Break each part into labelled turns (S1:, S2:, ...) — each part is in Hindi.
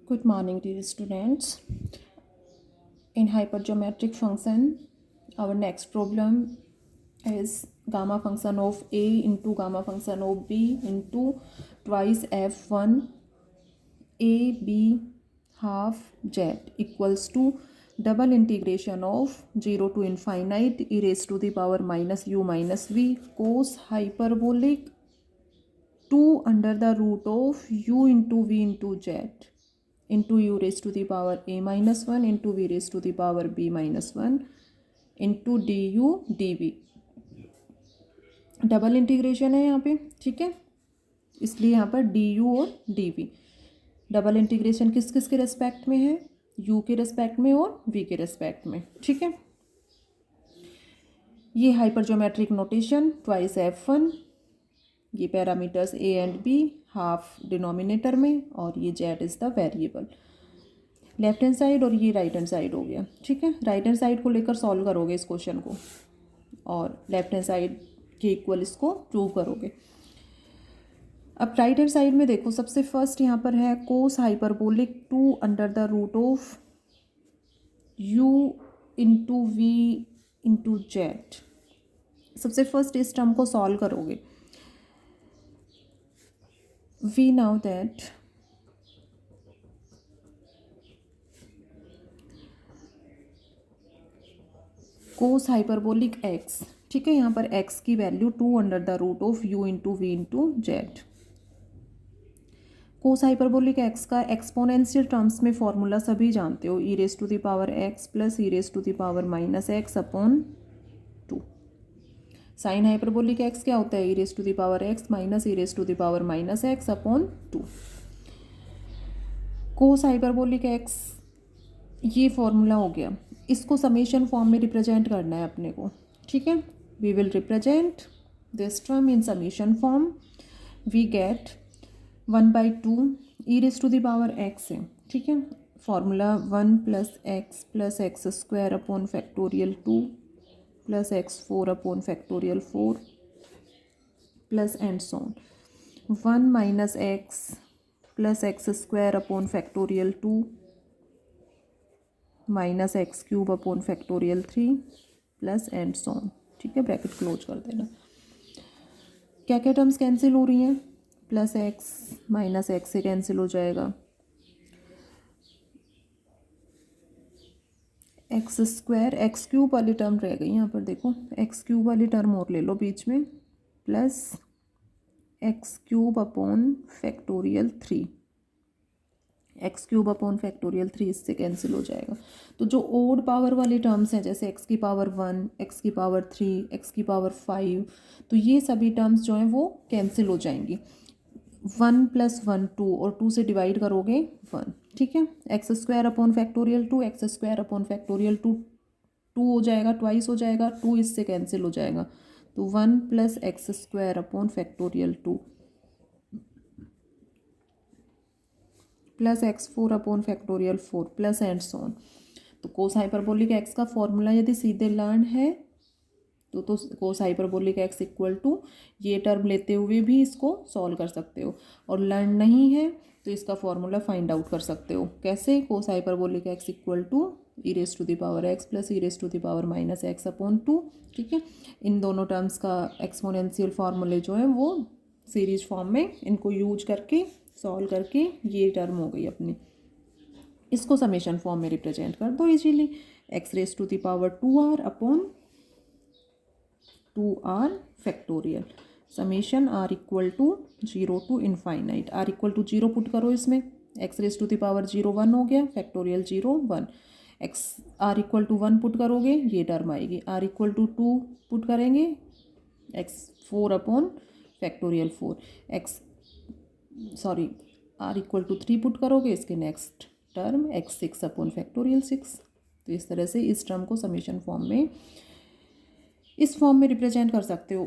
S1: Good morning, dear students. In hypergeometric function, our next problem is gamma function of a into gamma function of b into twice f1 a b half z equals to double integration of 0 to infinite e raised to the power minus u minus v cos hyperbolic 2 under the root of u into v into z into u raised to the power a minus 1 into v raised to the power b minus 1 into du dv. Double integration है यहाँ पे, ठीक है, इसलिए यहाँ पर du और dv. डबल इंटीग्रेशन किस किस के रेस्पेक्ट में है? u के रेस्पेक्ट में और v के रेस्पेक्ट में, ठीक है. ये हाइपरजोमेट्रिक नोटेशन ट्वाइस f1, ये parameters a and b half denominator में और ये z is the variable. Left hand side और ये राइट हैंड साइड हो गया, ठीक है. राइट हैंड साइड को लेकर सॉल्व करोगे इस क्वेश्चन को और लेफ्ट हैंड साइड के इक्वल इसको प्रूव करोगे. अब राइट हैंड साइड में देखो, सबसे फर्स्ट यहाँ पर है cos hyperbolic 2 under the root of u into we into z. सबसे फर्स्ट इस टर्म को सॉल्व करोगे. We know that cos hyperbolic x, ठीक है, यहाँ पर x की value 2 under the root of u into we into z. Cos hyperbolic x का एक्सपोनेंशियल टर्म्स में फॉर्मूला सभी जानते हो, e raise to the power x plus e raise to the power minus x upon 2. Sine hyperbolic x क्या होता है? E raise to the power x minus e raise to the power minus x upon 2. Cos hyperbolic x ये फॉर्मूला हो गया. इसको समेशन फॉर्म में रिप्रेजेंट करना है अपने को, ठीक है. We will represent this term in summation form. We get 1/2 e raise to the power x है, ठीक है. Formula 1 plus x square upon factorial 2 plus x4 upon factorial 4 plus and so on. 1 minus x plus x square upon factorial 2 minus x cube upon factorial 3 plus and so on, ठीक है. ब्रैकेट क्लोज कर देना. क्या क्या टर्म्स कैंसिल हो रही हैं? प्लस एक्स माइनस एक्स से कैंसिल हो जाएगा. एक्स स्क्वायर एक्स क्यूब वाली टर्म रह गई यहाँ पर, देखो एक्स क्यूब वाली टर्म और ले लो बीच में, plus x cube upon factorial 3. X cube upon factorial 3 इससे कैंसिल हो जाएगा. तो जो ओड पावर वाली टर्म्स हैं जैसे एक्स की पावर 1, एक्स की पावर 3, एक्स की पावर 5, तो ये सभी टर्म्स जो हैं वो कैंसिल हो जाएंगी. 1 प्लस 1 2 और 2 से डिवाइड करोगे 1, ठीक है. X square upon factorial 2, x square upon factorial 2 2 हो जाएगा, ट्वाइस हो जाएगा, 2 इससे कैंसिल हो जाएगा. तो 1 plus x square upon factorial 2 plus x4 upon factorial 4 plus and so on. तो कोस हाइपरबोलिक x का फॉर्मूला यदि सीधे लर्न है तो cos hyperbolic x equal to ये टर्म लेते हुए भी इसको सॉल्व कर सकते हो, और लर्न नहीं है तो इसका फॉर्मूला फाइंड आउट कर सकते हो. कैसे? Cos hyperbolic x equal to e raise to the power x plus e raise to the power minus x upon 2, ठीक है. इन दोनों टर्म्स का एक्सपोनेंशियल फॉर्मूले जो है वो सीरीज फॉर्म में, इनको यूज करके सॉल्व करके ये टर्म हो गई अपनी. इसको समेशन फॉर्म में रिप्रेजेंट कर दो easily. X raise to the power 2r upon 2r factorial summation r equal to 0 to infinite. r equal to 0 put करो इसमें, X raise to the power 0 1 हो गया, factorial 0 1. X r equal to 1 put करोगे ये टर्म आएगी. r इक्वल टू 2 पुट करेंगे, X 4 upon factorial 4. r equal to 3 put करोगे, इसके next term x 6 upon factorial 6. तो इस तरह से इस टर्म को समेशन फॉर्म में, इस फॉर्म में रिप्रेजेंट कर सकते हो,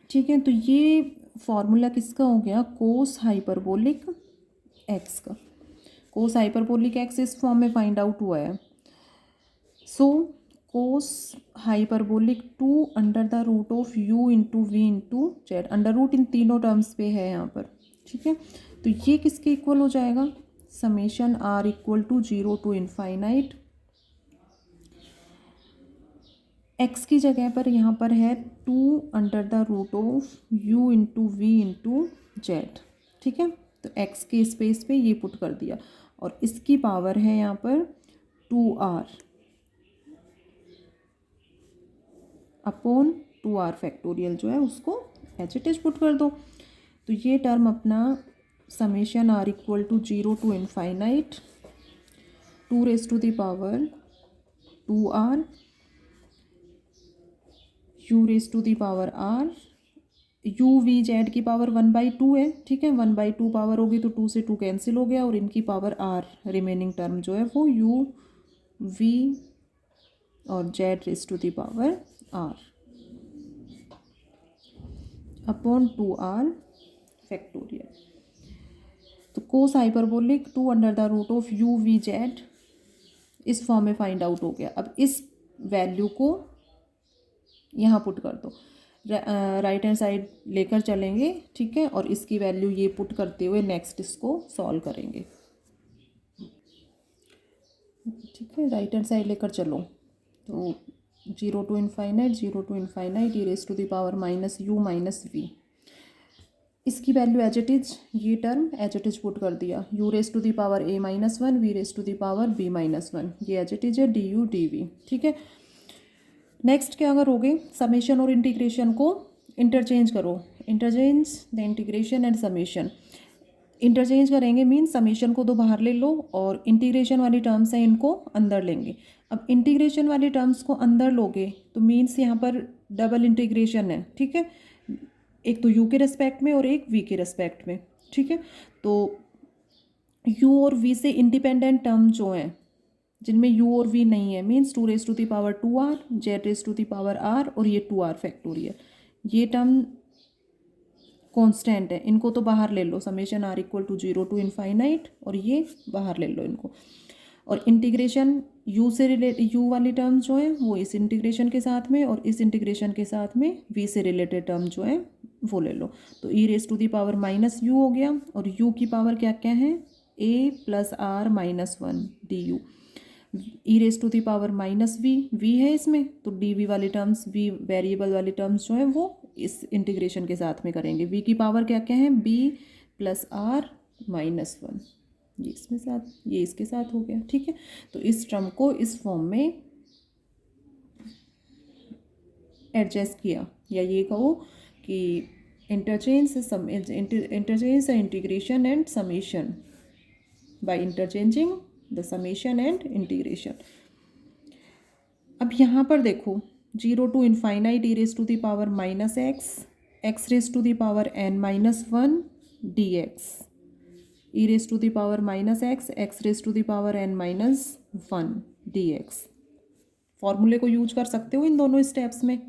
S1: ठीक है. तो ये फॉर्मूला किसका हो गया? कोस हाइपरबोलिक एक्स का. कोस हाइपरबोलिक एक्स इस फॉर्म में फाइंड आउट हुआ है. So cos hyperbolic 2 under the root of u into we into z. Under root इन तीनों टर्म्स पे है यहाँ पर, ठीक है, तो ये किसके इक्वल हो जाएगा, summation R equal to 0 to infinite, X की जगह पर यहाँ पर है 2 under the root of u into we into Z. ठीक है, तो x के स्पेस पे ये पुट कर दिया और इसकी पावर है यहाँ पर 2r अपॉन 2r फैक्टोरियल जो है उसको एच इट इज पुट कर दो। तो ये टर्म अपना summation r equal to 0 to infinite 2 raise to the power 2r u raise to the power r, u v Z की पावर 1/2 है। ठीक है, 1/2 पावर होगी तो 2 से 2 कैंसिल हो गया और इनकी पावर r, रिमेनिंग टर्म जो है वो u v और Z raise to the power r upon 2r factorial. तो cos hyperbolic 2 under the root of u v Z is form में फाइंड आउट हो गया। अब इस वैल्यू को यहाँ पुट कर दो, राइट हैंड साइड लेकर चलेंगे। ठीक है, और इसकी वैल्यू ये पुट करते हुए नेक्स्ट इसको सॉल्व करेंगे। ठीक है, राइट हैंड साइड लेकर चलो, तो 0 to infinite E raise to the power minus U minus V, इसकी वैल्यू एज इट इज, ये term as it is put कर दिया, u raise to the power a minus 1 V raise to the power b minus 1, ये एज इट इज है डी यू डी वी। ठीक है, नेक्स्ट क्या करोगे, समेशन और इंटीग्रेशन को इंटरचेंज करो, interchange the integration and summation. Interchange करेंगे मीन्स समेशन को दो बाहर ले लो और इंटीग्रेशन वाली टर्म्स हैं इनको अंदर लेंगे। अब इंटीग्रेशन वाली टर्म्स को अंदर लोगे तो मीन्स यहाँ पर डबल इंटीग्रेशन है। ठीक है, एक तो u के रेस्पेक्ट में और एक v के रेस्पेक्ट में। ठीक है, तो u और v से इंडिपेंडेंट टर्म जो हैं जिनमें u और v नहीं है means 2 raise to the power 2r Z raise to the power r और ये 2r फैक्टोरियल, ये टर्म कांस्टेंट है, इनको तो बाहर ले लो, summation r equal to 0 to infinite और ये बाहर ले लो इनको। और इंटीग्रेशन u से रिलेटेड u वाली टर्म जो है वो इस इंटीग्रेशन के साथ में और इस इंटीग्रेशन के साथ में v से रिलेटेड टर्म जो है वो ले लो। तो e raise to the power minus U हो गया और u की पावर क्या क्या है a plus are minus 1 D U, E raise to the power minus v है इसमें, तो डी वी वाली टर्म्स v वेरिएबल वाली टर्म्स जो है वो इस इंटीग्रेशन के साथ में करेंगे। v की पावर क्या क्या है b प्लस आर माइनस 1, ये इसमें साथ, ये इसके साथ हो गया। ठीक है, तो इस टर्म को इस फॉर्म में एडजस्ट किया, या ये कहो कि interchange the integration and summation by interchanging the summation and integration. अब यहाँ पर देखो 0 to infinite E raise to the power minus x raise to the power n minus 1 D X, E raise to the power minus x raise to the power n minus 1 D X. फॉर्मूले को यूज कर सकते हो इन दोनों स्टेप्स में,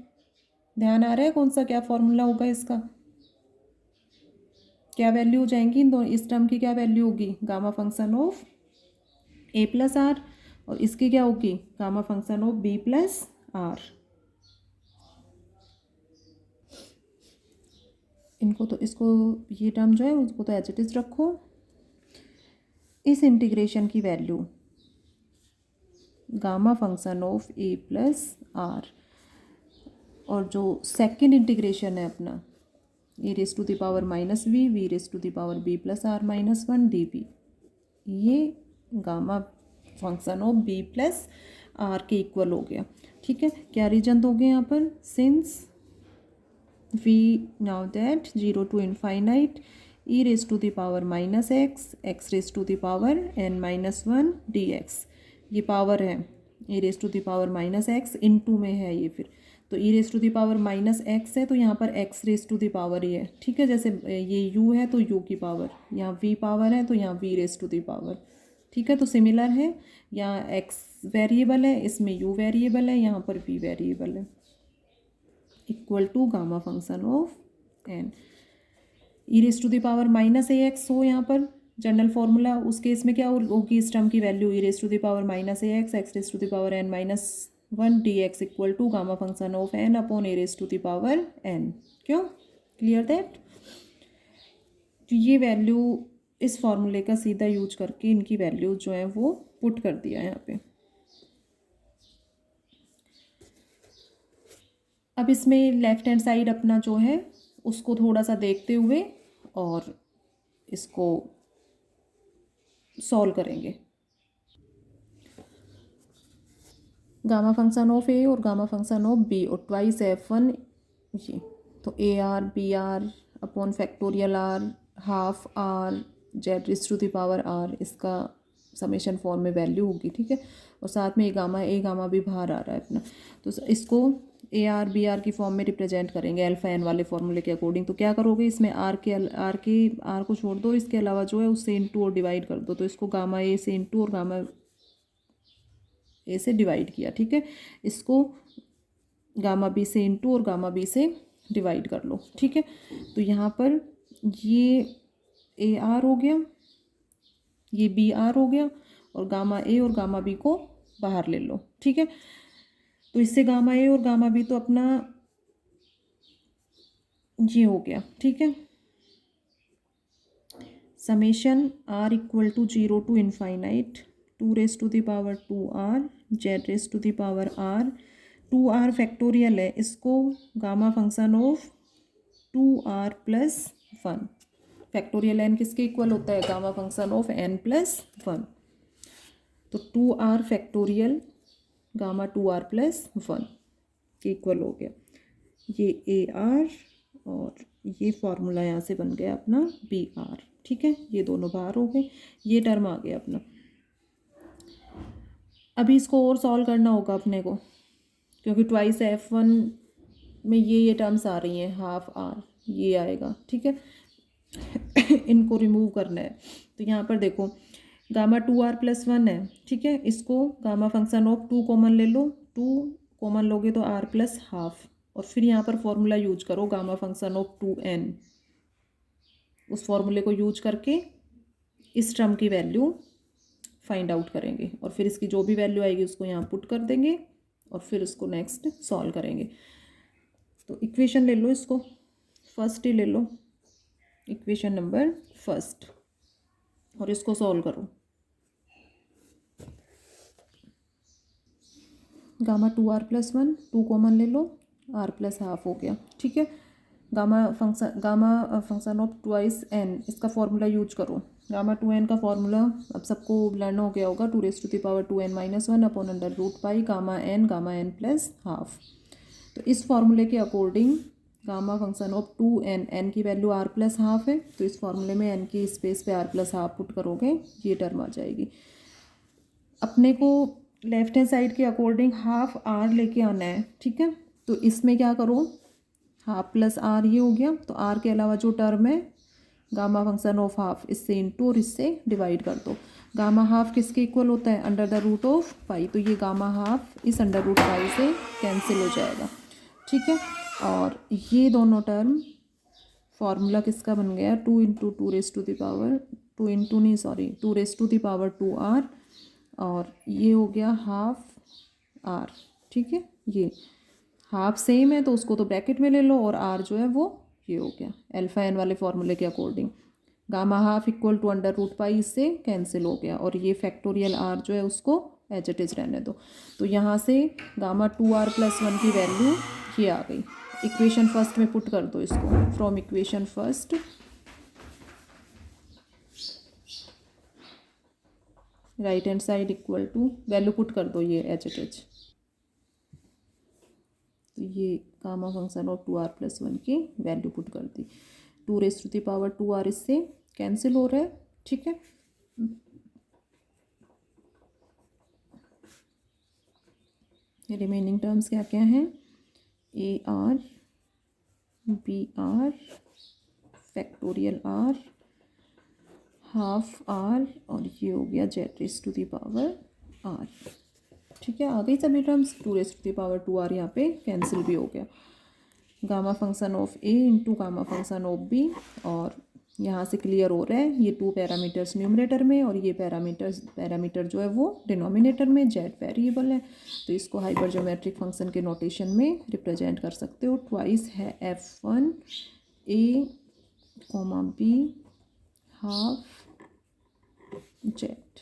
S1: ध्यान आ रहा है कौन सा क्या फॉर्मूला होगा इसका, क्या वैल्यू हो जाएंगी इन दोनों, इस टर्म की क्या वैल्यू होगी, gamma function of a plus are और इसकी क्या होगी gamma function of b plus R. इनको तो इसको ये टर्म जो है उसको तो एज इट इज रखो, इस इंटीग्रेशन की value gamma function of a plus are और जो सेकेंड इंटीग्रेशन है अपना e raise to the power minus v raise to the power b plus are minus 1 d v, ये gamma function of b plus r के इक्वल हो गया। ठीक है, क्या रीजन दोगे यहाँ पर, since we know that 0 to infinite E raise to the power minus x raise to the power n minus 1 D x, ये पावर है e raise to the power minus x into में है ये, फिर तो e raise to the power minus x है तो यहाँ पर x raise to the power ही है। ठीक है, जैसे ये u है तो u की पावर, यहाँ v पावर है तो यहाँ v raise to the power. ठीक है, तो सिमिलर है, यहाँ x वेरिएबल है इसमें u वेरिएबल है, यहाँ पर v वेरिएबल है, equal to gamma function of n E raise to the power minus A X हो, यहाँ पर जनरल फॉर्मूला उस केस में क्या होगी, इस टर्म की value E raise to the power minus A X raise to the power n minus 1 D X equal to gamma function of n upon A raise to the power n। क्यों, क्लियर दैट। तो ये वैल्यू इस फॉर्मूले का सीधा यूज करके इनकी वैल्यू जो है वो पुट कर दिया यहाँ पे। अब इसमें लेफ्ट हैंड साइड अपना जो है उसको थोड़ा सा देखते हुए और इसको सॉल्व करेंगे। गामा फंक्शन ऑफ ए और गामा फंक्शन ऑफ बी और ट्वाइस F1 ये, तो AR BR upon factorial R half R Z raise to the power R, इसका समेशन फॉर्म में वैल्यू होगी, ठीक है। और साथ में ए गामा भी बाहर आ रहा है अपना, तो इसको AR BR की फॉर्म में रिप्रेजेंट करेंगे अल्फा एन वाले फॉर्मूले के अकॉर्डिंग। तो क्या करोगे, इसमें आर को छोड़ दो, इसके अलावा जो है उससे इंटू और डिवाइड कर दो, तो इसको गामा ए से इंटू और गामा ए से डिवाइड किया, ठीक है। इसको गामा बी से इंटू और गामा बी से डिवाइड कर लो, ठीक है। तो यहाँ पर ये AR हो गया, ये BR हो गया, और गामा ए और गामा बी को बाहर ले लो, ठीक है। तो इससे गामा ए और गामा बी तो अपना ये हो गया, ठीक है। Summation R equal to 0 to infinite 2 raise to the power 2R Z raise to the power R, 2R factorial है, इसको gamma function of 2R plus 1, factorial n किसके इक्वल होता है, gamma function of n plus 1, तो 2R factorial gamma 2R plus 1 के इक्वल हो गया। ये AR और ये फॉर्मूला यहाँ से बन गया अपना BR, ठीक है। ये दोनों बाहर हो गए, ये टर्म आ गया अपना। अभी इसको और सॉल्व करना होगा अपने को, क्योंकि ट्वाइस F1 में ये टर्म्स आ रही हैं, हाफ आर ये आएगा, ठीक है। इनको रिमूव करना है, तो यहाँ पर देखो गामा 2R प्लस 1 है, ठीक है। इसको गामा फंक्शन ऑफ 2 कॉमन ले लो, 2 कॉमन लोगे तो R प्लस हाफ, और फिर यहाँ पर फॉर्मूला यूज करो गामा फंक्शन ऑफ 2n, उस फॉर्मूले को यूज करके इस टर्म की वैल्यू फाइंड आउट करेंगे, और फिर इसकी जो भी वैल्यू आएगी उसको यहाँ पुट कर देंगे, और फिर उसको नेक्स्ट सॉल्व करेंगे। तो इक्वेशन ले लो, इसको फर्स्ट ही ले लो, इक्वेशन नंबर फर्स्ट, और इसको सॉल्व करो। गामा 2R प्लस 1, 2 कॉमन ले लो, R प्लस हाफ हो गया, ठीक है। Gamma function of twice n, इसका फॉर्मूला यूज करो, गामा 2n का फॉर्मूला अब सबको लर्न हो गया होगा, 2 raise to the power 2n minus 1 upon under root pi gamma n plus half. तो इस फॉर्मूले के according gamma function of 2n, n की वैल्यू R प्लस हाफ है, तो इस फॉर्मूले में n की स्पेस पे R प्लस हाफ पुट करोगे, ये टर्म आ जाएगी। अपने को लेफ्ट हैंड साइड के अकॉर्डिंग हाफ R लेके आना है, ठीक है। तो इसमें क्या करो, हाफ प्लस R ये हो गया, तो R के अलावा जो टर्म है गामा फंक्शन ऑफ हाफ, इससे इंटू और इससे डिवाइड कर दो। गामा हाफ किसके इक्वल होता है, अंडर द रूट ऑफ पाई, तो ये गामा हाफ इस अंडर रूट पाई से कैंसिल हो जाएगा, ठीक है। और ये दोनों टर्म फॉर्मूला किसका बन गया, 2 into 2 raise to the power 2 raise to the power 2R, और ये हो गया हाफ R, ठीक है। ये हाफ सेम है तो उसको तो ब्रैकेट में ले लो, और R जो है वो ये हो गया अल्फा एन वाले फॉर्मूले के according, gamma half equal to under root pi, इससे कैंसिल हो गया, और ये फैक्टोरियल R जो है उसको एज इट इज रहने दो। तो यहाँ से गामा 2R प्लस 1 की वैल्यू ये आ गई, इक्वेशन फर्स्ट में पुट कर दो इसको, from equation first right hand side equal to value put कर दो ये एच एच एच, तो ये gamma function of 2R plus 1 की वैल्यू पुट कर दी, 2 raise to the power 2R इससे कैंसिल हो रहा है, ठीक है। रिमेनिंग टर्म्स क्या क्या हैं, AR BR factorial R half R, और ये हो गया Z raise to the power R, ठीक है। आ गई सभी terms, 2 raise to the power 2R यहाँ पे कैंसिल भी हो गया। Gamma function of A into gamma function of B, और यहाँ से क्लियर हो रहा है, ये 2 पैरामीटर्स न्यूमरेटर में और ये पैरामीटर जो है वो डिनोमिनेटर में, जेड वेरिएबल है, तो इसको हाइपरजोमेट्रिक फंक्शन के नोटेशन में रिप्रेजेंट कर सकते हो। ट्वाइस है F1 A, B half Z.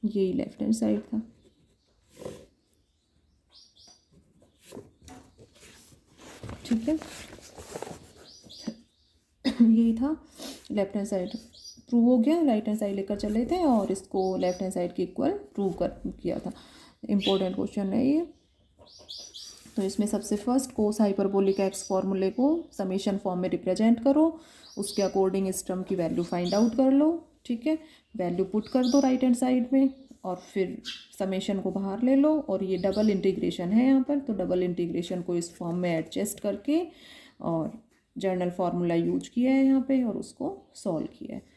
S1: यही लेफ्ट हैंड साइड था। ठीक है, यही था लेफ्ट हैंड साइड प्रूव हो गया। राइट हैंड साइड लेकर चले थे और इसको लेफ्ट हैंड साइड के इक्वल प्रूव कर किया था। इम्पोर्टेंट क्वेश्चन है ये। तो इसमें सबसे फर्स्ट कोस हाइपरबोलिक एक्स फॉर्मूले को समेशन फॉर्म में रिप्रेजेंट करो, उसके अकॉर्डिंग इस टर्म की वैल्यू फाइंड आउट कर लो। ठीक है, वैल्यू पुट कर दो राइट हैंड साइड में और फिर समेशन को बाहर ले लो। और ये डबल इंटीग्रेशन है यहाँ पर, तो डबल इंटीग्रेशन को इस फॉर्म में एडजस्ट करके और जर्नल फार्मूला यूज किया है यहाँ पे और उसको सॉल्व किया है।